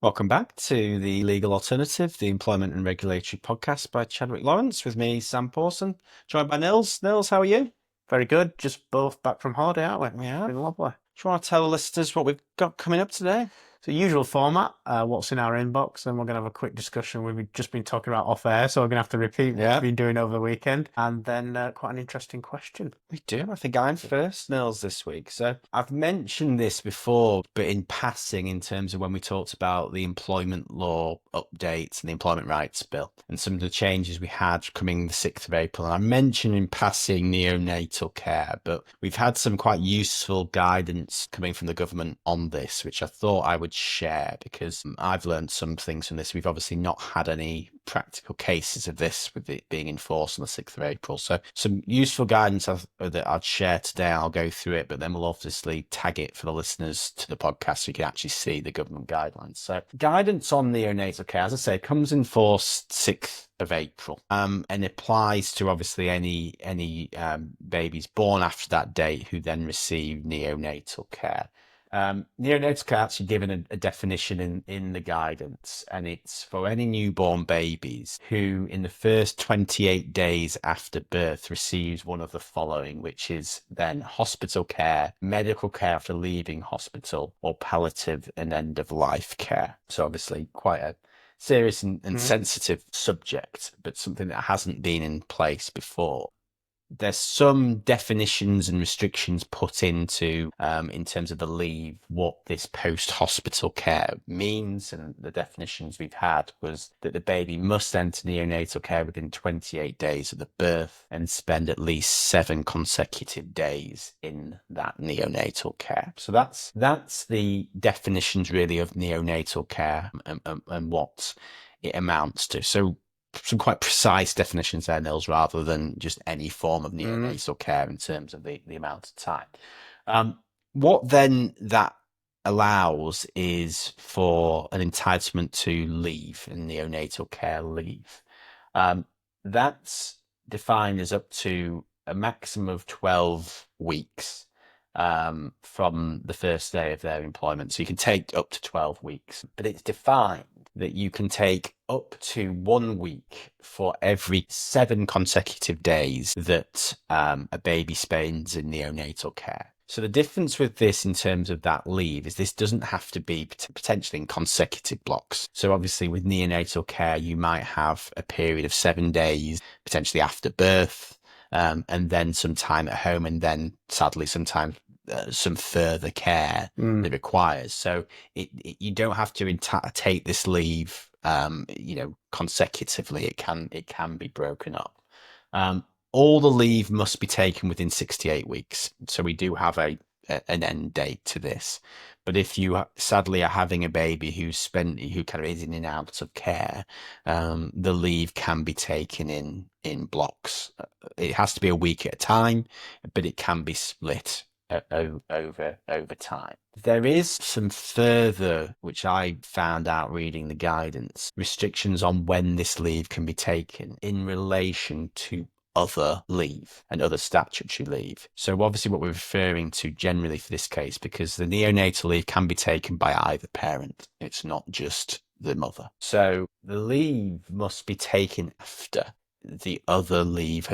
Welcome back to the Legal Alternative, the Employment and Regulatory Podcast by Chadwick Lawrence, with me, Sam Pawson, joined by Nils. Nils, how are you? Very good. Just both back from holiday, aren't we? Yeah. Been lovely. Do you want to tell the listeners what we've got coming up today? So usual format, what's in our inbox, and we're going to have a quick discussion. We've just been talking about off air, so we're going to have to repeat what we've Yeah, been doing over the weekend, and then quite an interesting question. we do. I think I'm first, Nils, this week. So I've mentioned this before, but in passing, in terms of when we talked about the employment law updates and the Employment Rights Bill and some of the changes we had coming the 6th of April. And I mentioned in passing neonatal care, but we've had some quite useful guidance coming from the government on this, which I thought I would share because I've learned some things from this. We've obviously not had any practical cases of this with it being enforced on the 6th of April. So some useful guidance that I'd share today. I'll go through it, but then we'll obviously tag it for the listeners to the podcast so you can actually see the government guidelines. So guidance on neonatal care, as I say, comes in force 6th of April, and applies to obviously any babies born after that date who then receive neonatal care. Neonatal care actually given a definition in the guidance, and it's for any newborn babies who, in the first 28 days after birth, receives one of the following, which is then hospital care, medical care after leaving hospital, or palliative and end of life care. So obviously quite a serious and Mhm. sensitive subject, but something that hasn't been in place before. There's some definitions and restrictions put into in terms of the leave, what this post-hospital care means. And the definitions we've had was that the baby must enter neonatal care within 28 days of the birth and spend at least 7 consecutive days in that neonatal care. So that's the definitions really of neonatal care and what it amounts to. So some quite precise definitions there, Nils, rather than just any form of Mhm. neonatal care in terms of the amount of time. What then that allows is for an entitlement to leave and neonatal care leave. That's defined as up to a maximum of 12 weeks from the first day of their employment. So you can take up to 12 weeks, but it's defined that you can take up to 1 week for every 7 consecutive days that a baby spends in neonatal care. So the difference with this in terms of that leave is this doesn't have to be potentially in consecutive blocks. So obviously with neonatal care, you might have a period of 7 days, potentially after birth, and then some time at home, and then sadly sometimes some further care Mm. that requires. So you don't have to take this leave, consecutively. It can be broken up. All the leave must be taken within 68 weeks. So we do have an end date to this. But if you sadly are having a baby who kind of is in and out of care, the leave can be taken in blocks. It has to be a week at a time, but it can be split over time. There is some further, which I found out reading the guidance, restrictions on when this leave can be taken in relation to other leave and other statutory leave. So obviously what we're referring to generally for this case, because the neonatal leave can be taken by either parent. It's not just the mother. So the leave must be taken after the other leave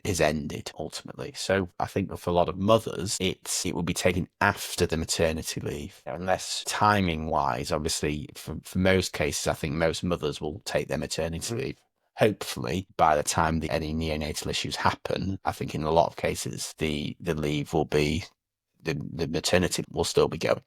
is ended ultimately. So I think for a lot of mothers, it will be taken after the maternity leave, unless timing wise, obviously for most cases, I think most mothers will take their maternity Mhm. leave. Hopefully, by the time any neonatal issues happen, I think in a lot of cases the leave will be the maternity will still be going.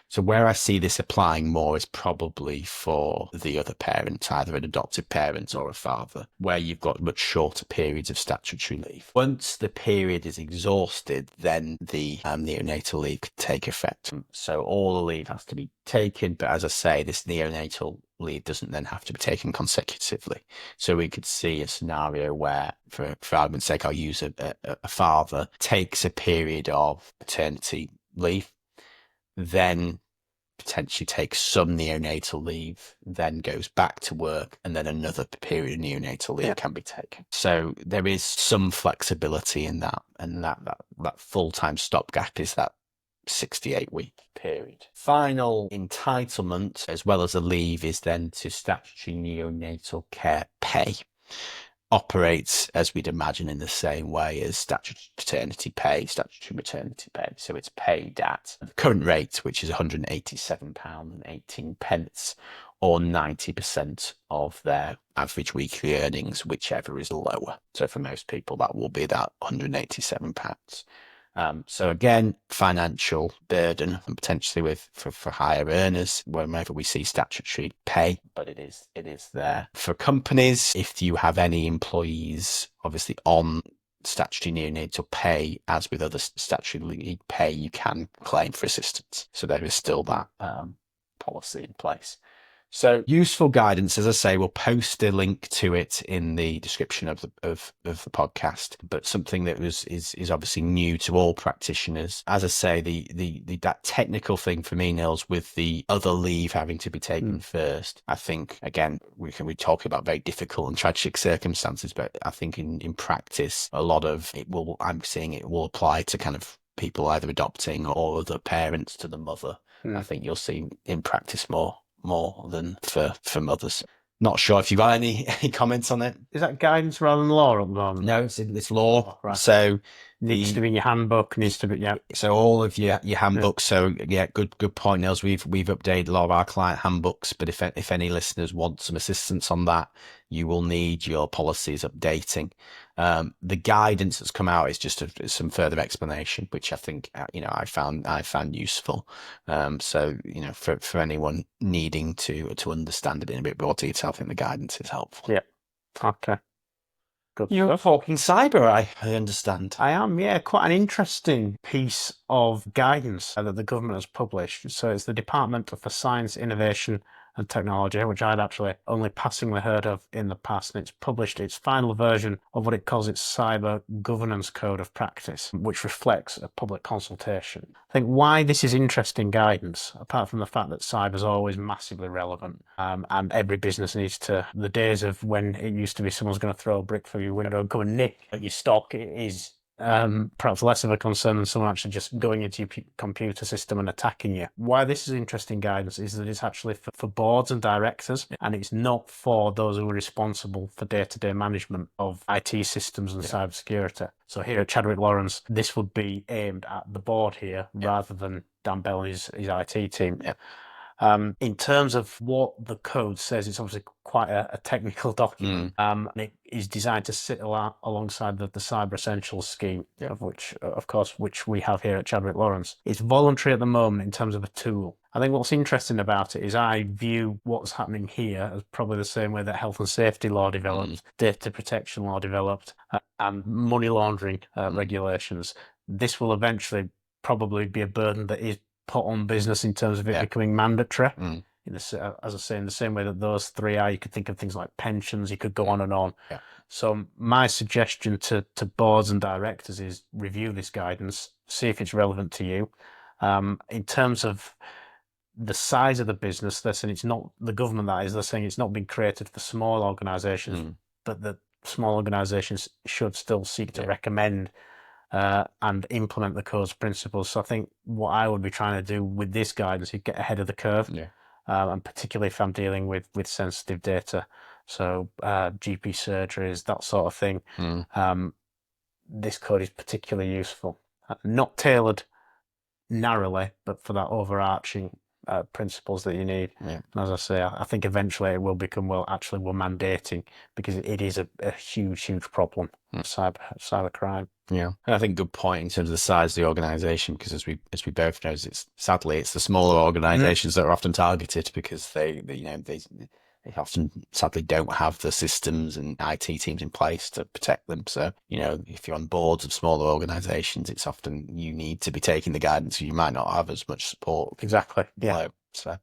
So where I see this applying more is probably for the other parent, either an adoptive parent or a father, where you've got much shorter periods of statutory leave. Once the period is exhausted, then the neonatal leave can take effect. So all the leave has to be taken, but as I say, this neonatal leave doesn't then have to be taken consecutively. So we could see a scenario where, for argument's sake, I'll use a father takes a period of paternity leave, then potentially takes some neonatal leave, then goes back to work, and then another period of neonatal leave Yeah. can be taken. So there is some flexibility in that, and that full-time stopgap is that 68-week period. Final entitlement, as well as a leave, is then to statutory neonatal care pay. Operates, as we'd imagine, in the same way as statutory paternity pay, statutory maternity pay. So it's paid at the current rate, which is £187.18, or 90% of their average weekly earnings, whichever is lower. So for most people, that will be that £187. So again, financial burden, and potentially for higher earners whenever we see statutory pay, but it is there. For companies, if you have any employees obviously on statutory neonatal pay, as with other statutory pay, you can claim for assistance. So there is still that policy in place. So useful guidance, as I say, we'll post a link to it in the description of the podcast. But something that is obviously new to all practitioners. As I say, that technical thing for me, Nils, with the other leave having to be taken first. I think again we talk about very difficult and tragic circumstances, but I think in practice a lot of it will. I'm seeing it will apply to kind of people either adopting or other parents to the mother. I think you'll see in practice more than for mothers. Not sure if you've got any comments on it. Is that guidance rather than law at the moment? No, it's law. Right. So needs to be in your handbook. Needs to be, yeah. So all of your handbooks. So yeah, good point, Nils. We've updated a lot of our client handbooks, but if any listeners want some assistance on that, you will need your policies updating. The guidance that's come out is just some further explanation, which I think I found useful. So for anyone needing to understand it in a bit more detail, I think the guidance is helpful. Yeah. Okay. Good. You're talking cyber, I understand. I am, yeah. Quite an interesting piece of guidance that the government has published. So it's the Department for Science, Innovation and Technology, which I'd actually only passingly heard of in the past. And it's published its final version of what it calls its Cyber Governance Code of Practice, which reflects a public consultation. I think why this is interesting guidance, apart from the fact that cyber is always massively relevant, and every business needs to, the days of when it used to be someone's going to throw a brick through your window and come and nick at your stock is perhaps less of a concern than someone actually just going into your computer system and attacking you. Why this is interesting guidance is that it's actually for boards and directors, and it's not for those who are responsible for day-to-day management of IT systems and cybersecurity. So here at Chadwick Lawrence, this would be aimed at the board here rather than Dan Bell and his IT team. In terms of what the code says, it's obviously quite a technical document, and it is designed to sit alongside the Cyber Essentials scheme, of which we have here at Chadwick Lawrence. It's voluntary at the moment in terms of a tool. I think what's interesting about it is I view what's happening here as probably the same way that health and safety law developed, data protection law developed, and money laundering regulations. This will eventually probably be a burden that is put on business in terms of it becoming mandatory. As I say, in the same way that those three are, you could think of things like pensions, you could go on and on. So my suggestion to boards and directors is review this guidance, see if it's relevant to you. In terms of the size of the business, they're saying it's not the government, that is, they're saying it's not been created for small organisations, but that small organisations should still seek to recommend and implement the code's principles. So I think what I would be trying to do with this guidance is get ahead of the curve, and particularly if I'm dealing with sensitive data, so GP surgeries, that sort of thing. This code is particularly useful, not tailored narrowly, but for that overarching principles that you need. And as I say, I think eventually it will become, well, actually we're mandating, because it is a huge problem, cyber crime. And I think good point in terms of the size of the organisation, because as we both know, it's the smaller organisations that are often targeted, because they often sadly don't have the systems and IT teams in place to protect them. So if you're on boards of smaller organisations, it's often you need to be taking the guidance, so you might not have as much support. Exactly. So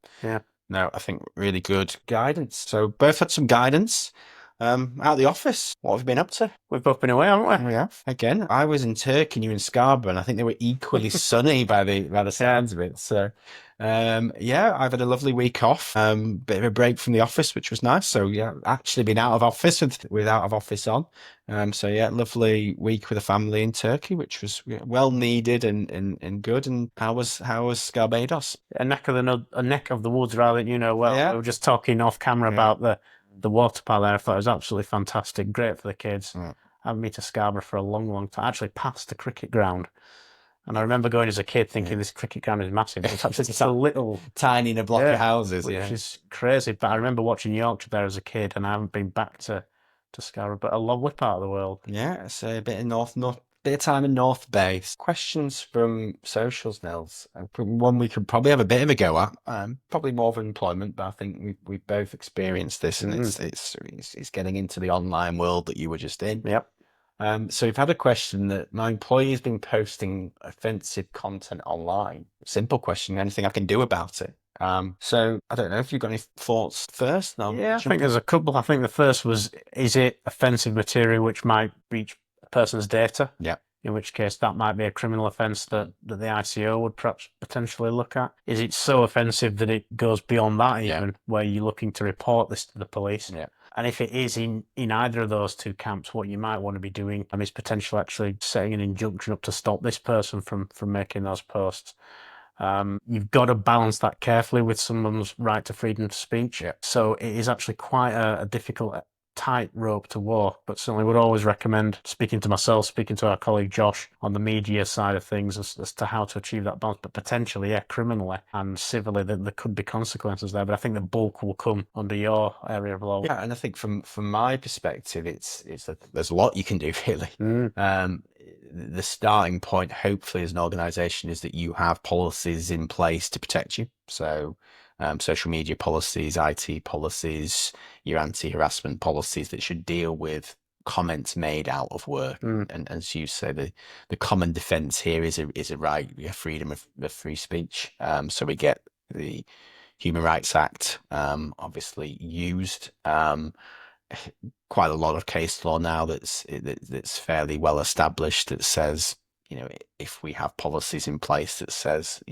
no, I think really good guidance. So both had some guidance. Out of the office, what have you been up to? We've both been away, haven't we? We have. Again, I was in Turkey and you were in Scarborough, and I think they were equally sunny by the sounds of it. So, yeah, I've had a lovely week off. Bit of a break from the office, which was nice. So yeah, actually been out of office with out of office on. So yeah, lovely week with the family in Turkey, which was well needed and good. And how was Barbados? A neck of the woods, rather than well. Yeah. We were just talking off camera about the water park there. I thought it was absolutely fantastic, great for the kids. Yeah. I haven't been to Scarborough for a long, long time. Actually, past the cricket ground, and I remember going as a kid thinking this cricket ground is massive. It's actually just a little Tiny in a block of houses, which is crazy. But I remember watching Yorkshire there as a kid, and I haven't been back to Scarborough, but a lovely part of the world. Yeah, it's a bit of bit of time in North Bay. Questions from socials, Nils. One we could probably have a bit of a go at. Probably more of employment, but I think we've both experienced this, and it's getting into the online world that you were just in. Yep. So we've had a question that my employee has been posting offensive content online. Simple question, anything I can do about it? So I don't know if you've got any thoughts first. Yeah, I think there's a couple. I think the first was, is it offensive material which might breach a person's data? Yeah. In which case that might be a criminal offence that the ICO would perhaps potentially look at. Is it so offensive that it goes beyond that even, where you're looking to report this to the police? Yeah. And if it is in either of those two camps, what you might want to be doing is potentially actually setting an injunction up to stop this person from making those posts. You've got to balance that carefully with someone's right to freedom of speech. Yeah. So it is actually quite a difficult tightrope to walk, but certainly would always recommend speaking to myself, speaking to our colleague Josh on the media side of things as to how to achieve that balance. But potentially, criminally and civilly, there could be consequences there. But I think the bulk will come under your area of law. Yeah, and I think from my perspective, there's a lot you can do really. The starting point, hopefully, as an organisation, is that you have policies in place to protect you. So, social media policies, IT policies, your anti-harassment policies that should deal with comments made out of work. And as you say, the common defence here is a right, freedom of free speech. So we get the Human Rights Act, obviously used. Quite a lot of case law now that's fairly well established that says, if we have policies in place that says,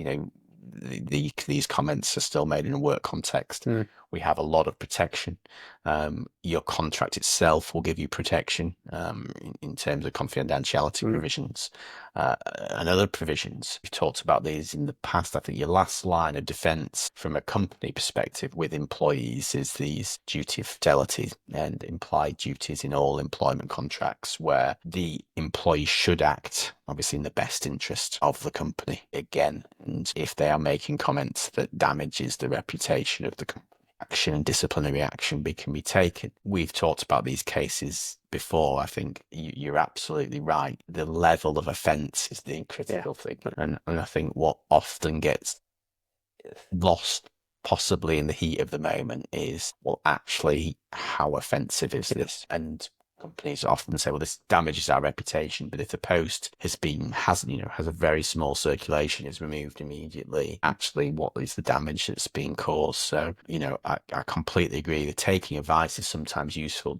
these comments are still made in a work context, we have a lot of protection. Your contract itself will give you protection in terms of confidentiality provisions and other provisions. We've talked about these in the past. I think your last line of defence from a company perspective with employees is these duty of fidelity and implied duties in all employment contracts, where the employee should act obviously in the best interest of the company again, and if they are making comments that damages the reputation of the company, action and disciplinary action can be taken. We've talked about these cases before. I think you're absolutely right. The level of offence is the critical thing, and I think what often gets lost, possibly in the heat of the moment, is, well, actually, how offensive is this? And companies often say, well, this damages our reputation, but if the post has a very small circulation, is removed immediately, actually, what is the damage that's being caused? So, I completely agree that taking advice is sometimes useful,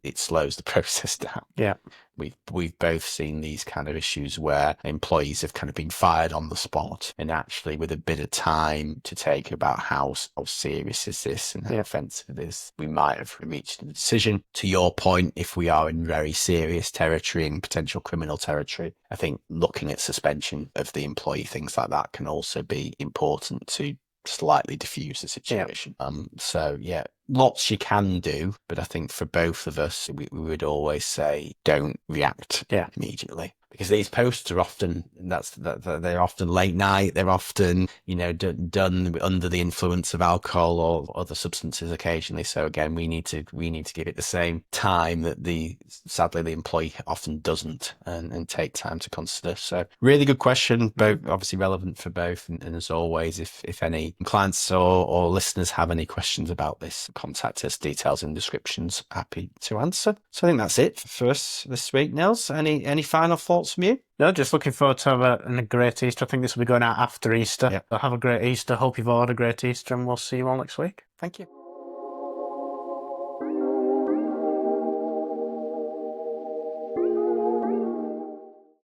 it slows the process down. Yeah. We've both seen these kind of issues where employees have kind of been fired on the spot, and actually with a bit of time to take about how serious is this and how offensive it is, we might have reached a decision. To your point, if we are in very serious territory and potential criminal territory, I think looking at suspension of the employee, things like that, can also be important to slightly diffuse the situation. So lots you can do, but I think for both of us, we would always say don't react immediately, because these posts are often they're often late night. They're often done under the influence of alcohol or other substances occasionally. So again, we need to give it the same time that sadly the employee often doesn't, and take time to consider. So really good question, both obviously relevant for both. And as always, if any clients or listeners have any questions about this, contact us. Details in descriptions. Happy to answer. So I think that's it for us this week. Nils, any final thoughts from you? No, just looking forward to have a great Easter. I think this will be going out after Easter. So have a great Easter. Hope you've all had a great Easter, and we'll see you all next week. Thank you.